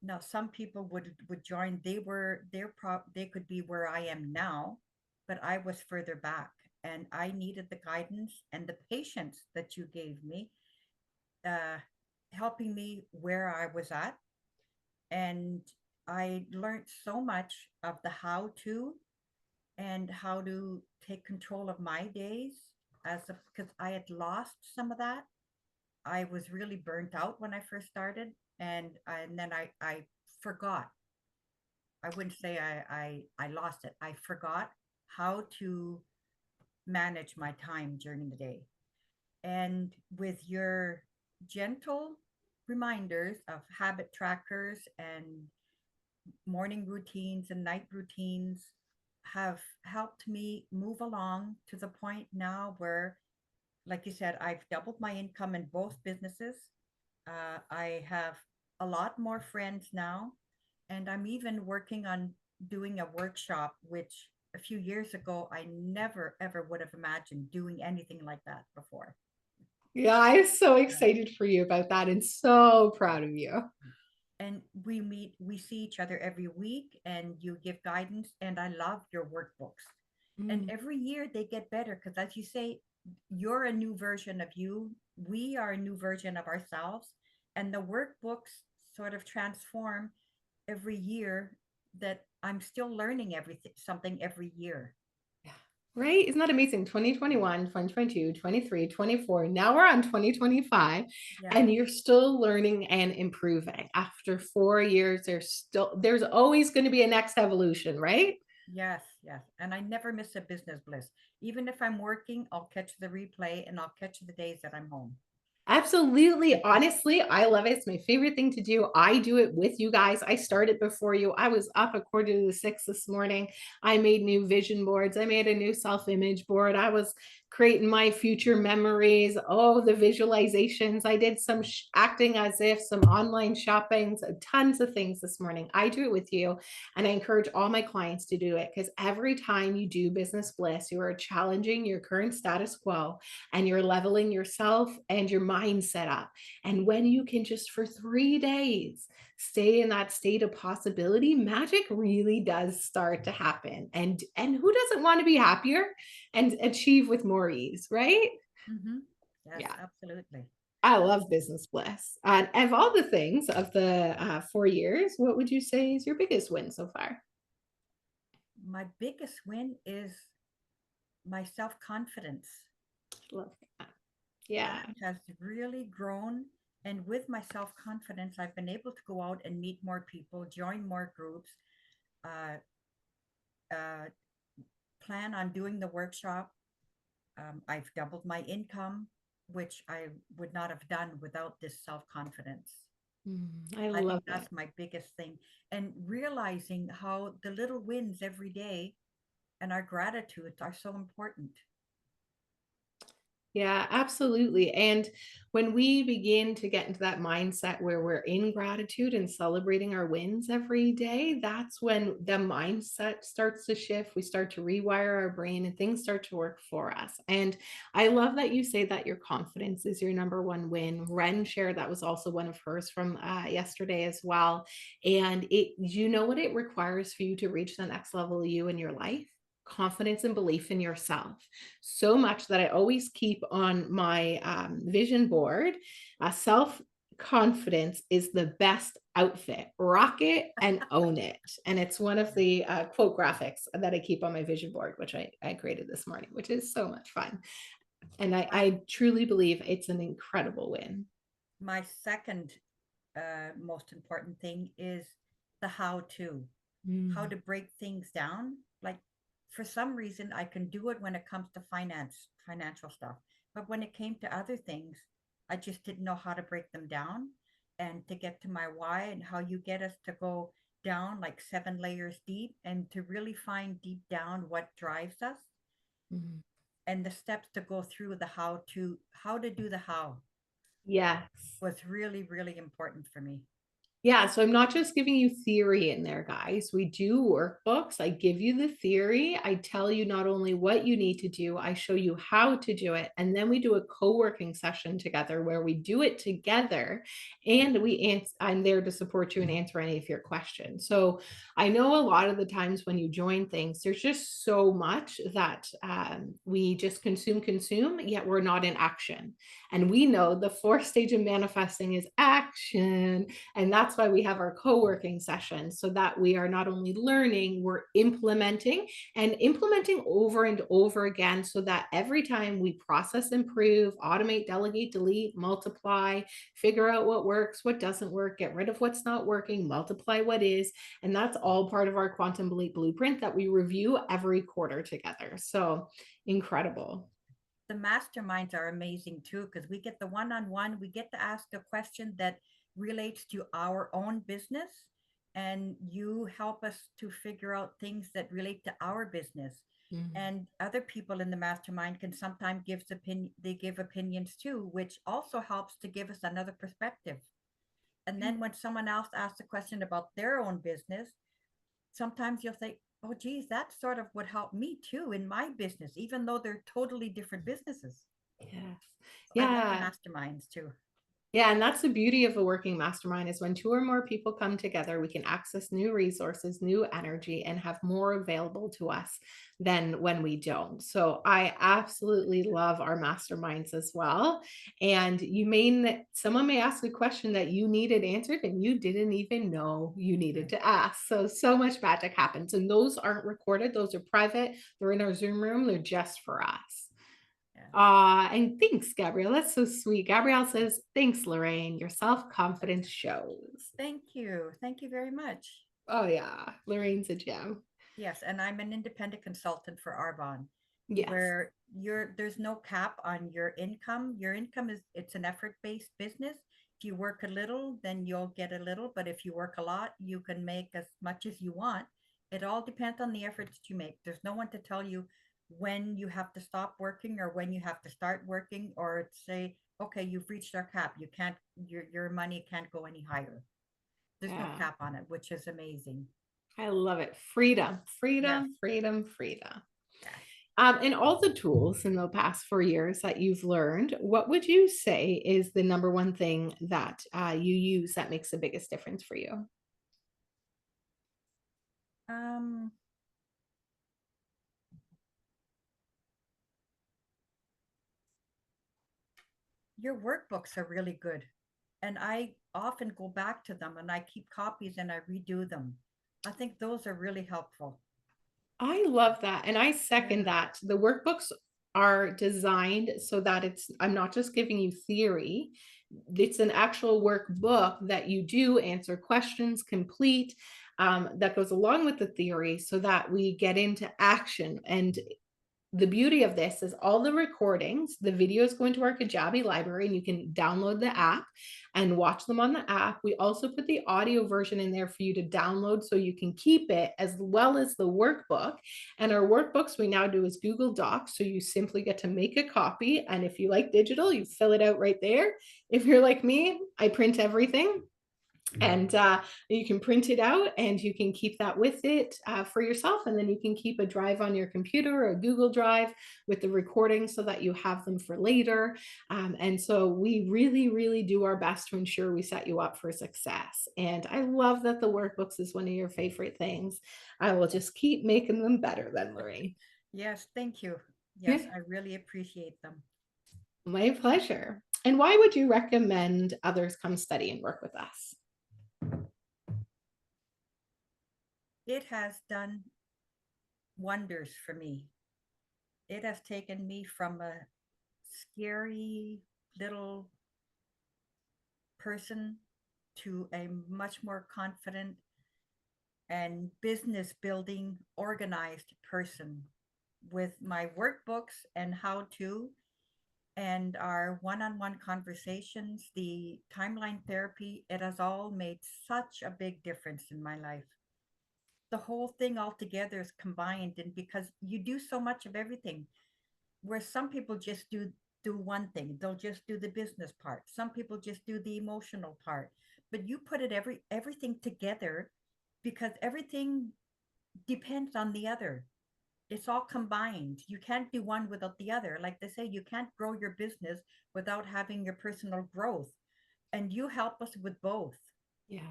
Now some people would join, they could be where I am now, but I was further back, and I needed the guidance and the patience that you gave me, uh helping me where I was at. And I learned so much of the how to and how to take control of my days, because I had lost some of that. I was really burnt out when I first started, and then I forgot. I wouldn't say I lost it. I forgot how to manage my time during the day. And with your gentle reminders of habit trackers and morning routines and night routines have helped me move along to the point now where, like you said, I've doubled my income in both businesses. I have a lot more friends now, and I'm even working on doing a workshop, which a few years ago I never ever would have imagined doing anything like that before. Yeah, I'm so Yeah. excited for you about that and so proud of you. And we see each other every week, and you give guidance. And I love your workbooks. And Mm. every year they get better because, as you say, you're a new version of you. We are a new version of ourselves. And the workbooks sort of transform every year, that I'm still learning everything, something every year. Yeah. Right? Isn't that amazing? 2021, 2022, 23, 24. Now we're on 2025 Yeah. and you're still learning and improving. After 4 years, there's always going to be a next evolution, right? Yes, yes. And I never miss a business, Bliss. Even if I'm working, I'll catch the replay and I'll catch the days that I'm home. Absolutely. Honestly, I love it. It's my favorite thing to do. I do it with you guys. I started before you. I was up a quarter to 6 this morning. I made new vision boards. I made a new self-image board. I was creating my future memories. Oh, the visualizations. I did some acting as if, some online shopping, so tons of things this morning. I do it with you. And I encourage all my clients to do it because every time you do business bliss, you are challenging your current status quo and you're leveling yourself and your mindset up. And when you can just for 3 days stay in that state of possibility, magic really does start to happen. And who doesn't want to be happier and achieve with more ease, right? Mm-hmm. Yes, Yeah. absolutely. I love business bliss. And of all the things of the 4 years, what would you say is your biggest win so far? My biggest win is my self confidence. Love that. That Yeah. has really grown. And with my self confidence, I've been able to go out and meet more people, join more groups, uh, uh, plan on doing the workshop. I've doubled my income, which I would not have done without this self confidence. I I think love it. that's my biggest thing. And realizing how the little wins every day and our gratitude are so important. Yeah, absolutely. And when we begin to get into that mindset where we're in gratitude and celebrating our wins every day, that's when the mindset starts to shift. We start to rewire our brain and things start to work for us. And I love that you say that your confidence is your number one win. Ren shared that was also one of hers from yesterday as well. And you know what it requires for you to reach the next level of you in your life? Confidence and belief in yourself, so much that I always keep on my vision board. Self confidence is the best outfit. Rock it and own it. And it's one of the quote graphics that I keep on my vision board, which I created this morning, which is so much fun. And My, I truly believe it's an incredible win. my second most important thing is the how Mm. to break things down. Like, for some reason, I can do it when it comes to financial stuff. But when it came to other things, I just didn't know how to break them down and to get to my why, and how you get us to go down like 7 layers deep and to really find deep down what drives us, Mm. and the steps to go through the how to do the how Yes. was really, really important for me. Yeah, so I'm not just giving you theory in there, guys. We do workbooks. I give you the theory. I tell you not only what you need to do, I show you how to do it. And then we do a co-working session together where we do it together and I'm there to support you and answer any of your questions. So I know a lot of the times when you join things, there's just so much that we just consume, yet we're not in action. And we know the fourth stage of manifesting is action. And that's that's why we have our co-working sessions, so that we are not only learning, we're implementing and implementing over and over again, so that every time we process, improve, automate, delegate, delete, multiply, figure out what works, what doesn't work, get rid of what's not working, multiply what is. And that's all part of our Quantum Leap Blueprint that we review every quarter together. So incredible. The masterminds are amazing too because we get the one-on-one, we get to ask a question that relates to our own business, and you help us to figure out things that relate to our business. Mhm. And other people in the mastermind can sometimes give opinions too, which also helps to give us another perspective. And then when someone else asks a question about their own business, sometimes you'll think, oh, geez, that sort of would help me too in my business, even though they're totally different businesses. Yes. So I love the Yeah. masterminds too. Yeah, and that's the beauty of a working mastermind is when two or more people come together, we can access new resources, new energy, and have more available to us than when we don't. So I absolutely love our masterminds as well. And someone may ask a question that you needed answered and you didn't even know you needed Right. to ask. So much magic happens. And those aren't recorded, those are private. They're in our Zoom room, they're just for us. Yeah. And thanks, Gabrielle. That's so sweet. Gabrielle says, thanks, Lorraine. Your self-confidence shows. Thank you. Thank you very much. Oh yeah. Lorraine's a gem. Yes, and I'm an independent consultant for Arbonne, Yes. where there's no cap on your income. Your income is it's an effort-based business. If you work a little, then you'll get a little, but if you work a lot, you can make as much as you want. It all depends on the efforts that you make. There's no one to tell you when you have to stop working or when you have to start working or say, okay, you've reached our cap. You can't your money can't go any higher. There's no Yeah. cap on it, which is amazing. I love it. Freedom, Yes. freedom, freedom, freedom. Yes. And all the tools in the past 4 years that you've learned, what would you say is the number one thing that you use that makes the biggest difference for you? Um, your workbooks are really good. And I often go back to them and I keep copies and I redo them. I think those are really helpful. I love that. And I Yeah. second that. The workbooks are designed so that I'm not just giving you theory, it's an actual workbook that you do answer questions, complete, that goes along with the theory so that we get into action. And the beauty of this is all the recordings, the videos go into our Kajabi library and you can download the app and watch them on the app. We also put the audio version in there for you to download so you can keep it as well as the workbook. And our workbooks we now do is Google Docs. So you simply get to make a copy. And if you like digital, you fill it out right there. If you're like me, I print everything and you can print it out and you can keep that with it for yourself, and then you can keep a drive on your computer or a Google Drive with the recordings so that you have them for later. And so we really do our best to ensure we set you up for success, and I love that the workbooks is one of your favorite things. I will just keep making them better then, Lorraine. Yes, thank you. Yeah, Yes, I really appreciate them. my pleasure. And why would you recommend others come study and work with us? It has done wonders for me. It has taken me from a scary little person to a much more confident and business building organized person with my workbooks and how to and our one-on-one conversations, the timeline therapy. It has all made such a big difference in my life. The whole thing altogether is combined, and because you do so much of everything, where some people just do one thing, they'll just do the business part. Some people just do the emotional part, but you put everything together because everything depends on the other. It's all combined. You can't do one without the other. Like they say, you can't grow your business without having your personal growth. And you help us with both. Yes.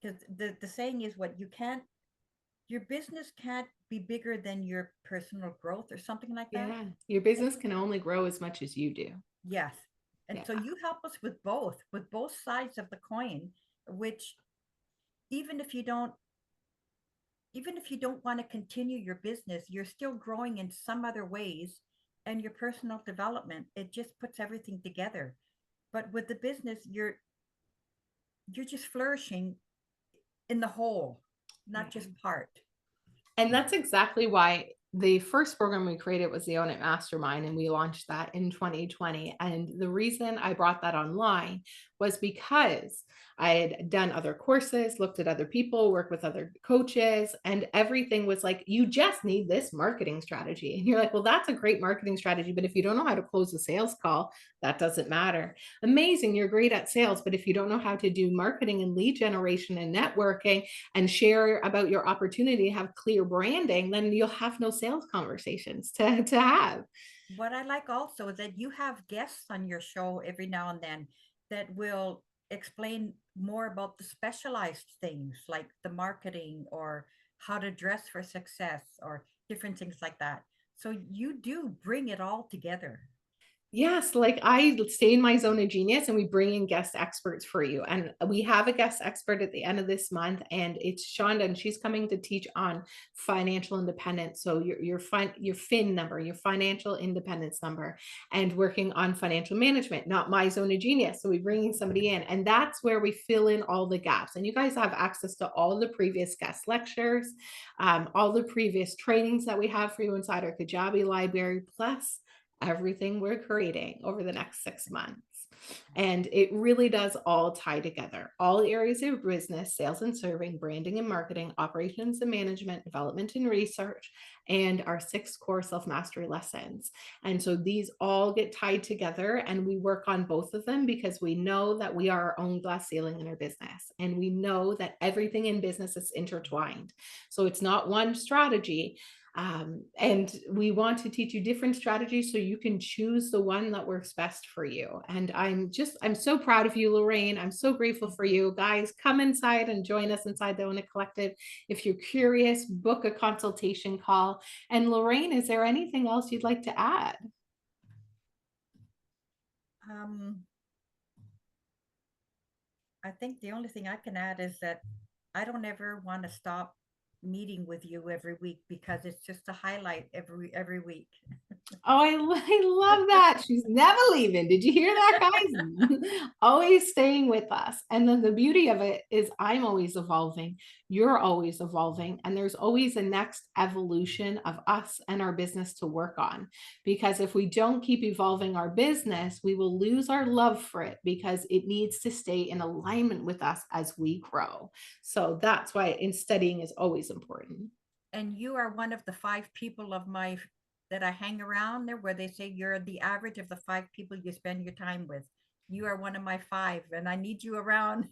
Because the saying is what you can't, your business can't be bigger than your personal growth or something like that. Yeah, your business can only grow as much as you do. Yes. And Yeah. so you help us with both sides of the coin. which even if you don't even if you don't want to continue your business, you're still growing in some other ways, and your personal development, it just puts everything together. But with the business, you're just flourishing in the whole, not just part. And that's exactly why the first program we created was the Own It Mastermind, and we launched that in 2020. And the reason I brought that online was because I had done other courses, looked at other people, worked with other coaches, and everything was like, you just need this marketing strategy. And you're like, well, that's a great marketing strategy, but if you don't know how to close a sales call, that doesn't matter. Amazing, you're great at sales, but if you don't know how to do marketing and lead generation and networking and share about your opportunity, have clear branding, then you'll have no sales conversations to have. What I like also is that you have guests on your show every now and then that will explain more about the specialized things like the marketing or how to dress for success or different things like that. So you do bring it all together. Yes, like I stay in my zone of genius and we bring in guest experts for you. And we have a guest expert at the end of this month, and it's Shonda, and she's coming to teach on financial independence. So your FIN number, your financial independence number, and working on financial management, not my zone of genius. So we bringing somebody in, and that's where we fill in all the gaps. And you guys have access to all the previous guest lectures, all the previous trainings that we have for you inside our Kajabi library, plus everything we're creating over the next 6 months. And it really does all tie together. All areas of business, sales and serving, branding and marketing, operations and management, development and research, and our 6 core self-mastery lessons. And so these all get tied together, and we work on both of them because we know that we are our own glass ceiling in our business. And we know that everything in business is intertwined. So it's not one strategy. And we want to teach you different strategies so you can choose the one that works best for you. And I'm so proud of you, Lorraine. I'm so grateful for you. Guys, come inside and join us inside the Own It Collective. If you're curious, book a consultation call. And Lorraine, is there anything else you'd like to add? Um, I think the only thing I can add is that I don't ever want to stop meeting with you every week because it's just a highlight every week. Oh, I love that. She's never leaving. Did you hear that, guys? Always staying with us. And then the beauty of it is I'm always evolving. You're always evolving. And there's always a next evolution of us and our business to work on. Because if we don't keep evolving our business, we will lose our love for it because it needs to stay in alignment with us as we grow. So that's why in studying is always important. And you are one of the 5 people of my that I hang around there where they say you're the average of the 5 people you spend your time with. You are one of my 5, and I need you around.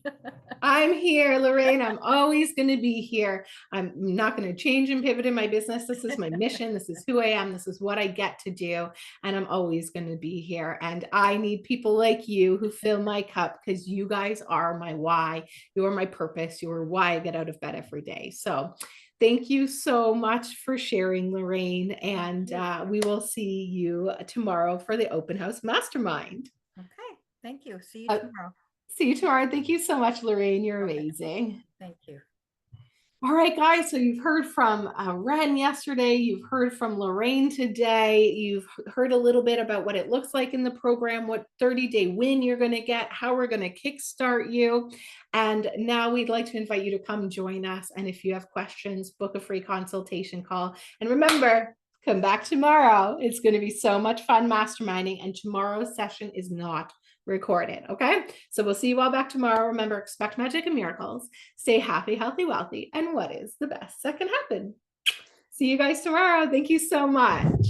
I'm here, Lorraine. I'm always going to be here. I'm not going to change and pivot in my business. This is my mission. This is who I am. This is what I get to do. And I'm always going to be here. And I need people like you who fill my cup because you guys are my why. You are my purpose. You are why I get out of bed every day. So thank you so much for sharing, Lorraine. And we will see you tomorrow for the Open House Mastermind. Okay. Thank you. See you Uh, tomorrow. See you tomorrow. Thank you so much, Lorraine. You're Okay. amazing. Thank you. All right, guys. So you've heard from Ren yesterday. You've heard from Lorraine today. You've heard a little bit about what it looks like in the program, what 30-day win you're going to get, how we're going to kickstart you. And now we'd like to invite you to come join us. And if you have questions, book a free consultation call. And remember, come back tomorrow. It's going to be so much fun masterminding. And tomorrow's session is not recorded. Okay. So we'll see you all back tomorrow. Remember, expect magic and miracles. Stay happy, healthy, wealthy. And what is the best that can happen? See you guys tomorrow. Thank you so much.